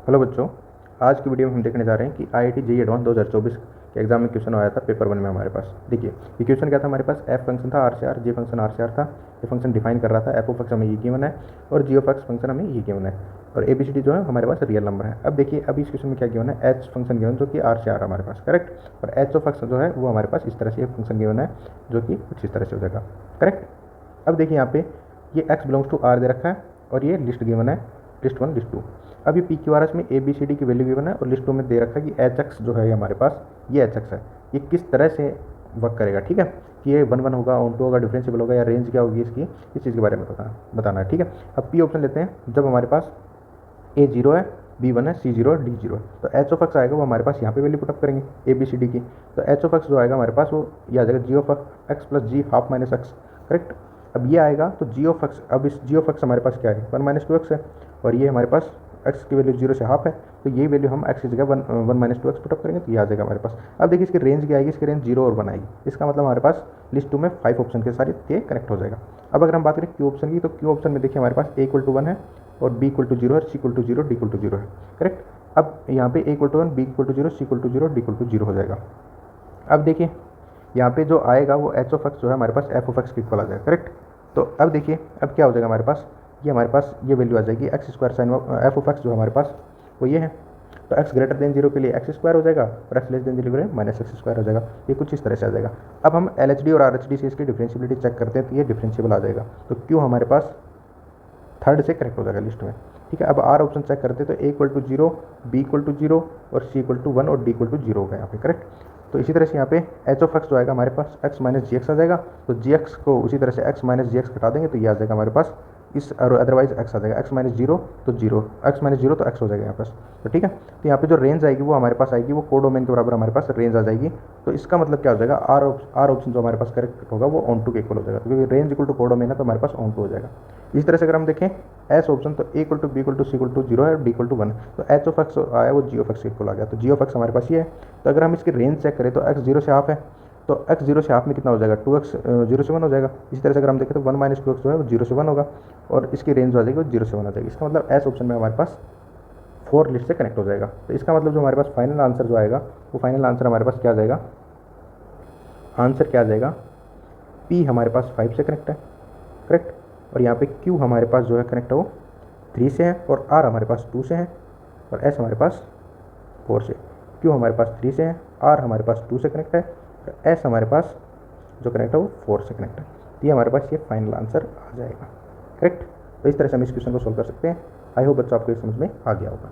Hello बच्चों, आज की वीडियो में हम देखने जा रहे हैं कि IIT JEE एडवांस 2024 के एग्जाम में क्वेश्चन आया था पेपर 1 में हमारे पास। देखिए ये क्वेश्चन क्या था, हमारे पास एफ फंक्शन था आर से आर, जे फंक्शन आर से आर था। ये फंक्शन डिफाइन कर रहा था एफ ऑफ एक्स हमें ये गिवन है और जी ऑफ एक्स फंक्शन हमें ये गिवन है और ABCD जो है हमारे पास रियल नंबर है। अब देखिए अभी इस क्वेश्चन में क्या गिवन है, एच फंक्शन गिवन जो कि आर से आर हमारे पास, करेक्ट। और एच ऑफ एक्स जो है वो हमारे पास इस तरह से फंक्शन गिवन है जो कि कुछ इस तरह से हो जाएगा, करेक्ट। अब देखिए यहाँ पे ये एक्स बिलोंग्स टू आर दे रखा है और ये लिस्ट गिवन है, लिस्ट 1 लिस्ट 2। अभी PQRS में ABCD की वैल्यू गिवन है और लिस्ट 2 में दे रखा है कि HX जो है हमारे पास, ये HX है, ये किस तरह से वर्क करेगा, ठीक है। कि ये 1 1 होगा, ऑन 2 होगा, डिफरेंशिएबल होगा या रेंज क्या होगी इसकी, इस चीज़ के बारे में बताना है, ठीक है। अब P ऑप्शन लेते हैं, जब हमारे पास A 0 है, B 1 है, C 0 है, D 0 है, तो H ऑफ एक्स आएगा वो हमारे पास यहाँ पे वैल्यू पुटअप करेंगे ABCD की। तो H ऑफ एक्स जो आएगा हमारे पास वो ये आ जाएगा G of x plus G half minus x, correct. अब ये आएगा तो G ऑफ एक्स, अब इस G ऑफ एक्स हमारे पास क्या है, 1 माइनस 2x है और ये हमारे पास x की वैल्यू 0 से हाफ है, तो ये वैल्यू हम x की जगह 1 माइनस 2x पुटअप करेंगे तो ये आ जाएगा हमारे पास। अब देखिए इसकी रेंज क्या आएगी, इसकी रेंज 0 और 1 आएगी। इसका मतलब हमारे पास लिस्ट 2 में 5 ऑप्शन के सारे ये कनेक्ट हो जाएगा। अब अगर हम बात करें Q ऑप्शन की, तो Q ऑप्शन में देखिए हमारे पास A इक्वल टू 1 है और B इक्वल टू 0 है, C equal to 0, D equal to 0 है, करेक्ट। अब यहाँ पे A equal to 1, B equal to 0, C equal to 0, D equal to 0 हो जाएगा। अब देखिए यहाँ पे जो आएगा वो H ऑफ एक्स जो है हमारे पास F ऑफ एक्स के इक्वल आ जाएगा, करेक्ट। तो अब देखिए अब क्या हो जाएगा हमारे पास, ये हमारे पास ये वैल्यू आ जाएगी x square sine F of x जो हमारे पास वो ये है। तो x ग्रेटर देन 0 के लिए एक्स स्क्वायर हो जाएगा और x लेस देन 0 के लिए माइनस एक्स स्क्वायर हो जाएगा। ये कुछ इस तरह से आ जाएगा। अब हम LHD और RHD से इसकी डिफरेंशियबिलिटी चेक करते हैं तो ये डिफरेंशियबल आ जाएगा। तो Q हमारे पास थर्ड से करेक्ट हो जाएगा लिस्ट में, ठीक है। अब R ऑप्शन चेक करते हैं तो A equal to 0, B equal to 0 और C इक्वल टू 1 और D इक्वल टू 0 होगा यहाँ पे, करेक्ट। तो इसी तरह से यहाँ पे H ऑफ एक्स जो आएगा हमारे पास x माइनस जी एक्स आ जाएगा। तो जी एक्स को उसी तरह से x माइनस जी एक्स घटा देंगे तो ये आ जाएगा हमारे पास इस, और अदरवाइज x आ जाएगा x माइनस 0 तो 0, x माइनस 0 तो x हो जाएगा यहाँ पास, तो ठीक है। तो यहाँ पे जो रेंज आएगी वो हमारे पास आएगी वो कोडोमेन के बराबर हमारे पास रेंज आ जाएगी। तो इसका मतलब क्या हो जाएगा, आर ऑप्शन जो हमारे पास करेक्ट होगा वो ऑन टू के इक्वल हो जाएगा, क्योंकि रेंज इक्वल टू कोडोमेन है तो हमारे पास ऑन टू हो जाएगा। इस तरह से अगर हम देखें एस ऑप्शन, तो A equal to B equal to C equal to 0 है और D इक्वल टू 1, तो H ऑफ एक्स आया वो G ऑफ एक्स इक्वल आ गया। तो G ऑफ एक्स हमारे पास ये है। तो अगर हम इसकी रेंज चेक करें तो x 0 से हाफ है, तो x 0 से हाफ में कितना हो जाएगा, 2x 0 से 1 हो जाएगा। इसी तरह से अगर हम देखें तो 1 माइनस 2x जो है वो 0 से 1 होगा और इसकी रेंज आ जाएगी वो 0 से 1 आ जाएगी। इसका मतलब एस ऑप्शन में हमारे पास 4 लिस्ट से कनेक्ट हो जाएगा। तो इसका मतलब जो हमारे पास फाइनल आंसर जो आएगा वो फाइनल आंसर हमारे पास क्या आ जाएगा, आंसर क्या आ जाएगा, P हमारे पास 5 से कनेक्ट है, करेक्ट। और यहाँ पे Q हमारे पास जो है कनेक्ट है वो 3 से है और R हमारे पास 2 से है और S हमारे पास 4 से। Q हमारे पास 3 से है, R हमारे पास 2 से कनेक्ट है और S हमारे पास जो कनेक्ट है वो 4 से कनेक्ट है। तो ये हमारे पास ये फाइनल आंसर आ जाएगा, करेक्ट। तो इस तरह से हम इस क्वेश्चन को सोल्व कर सकते हैं। आई होप बच्चों आपको ये समझ में आ गया होगा।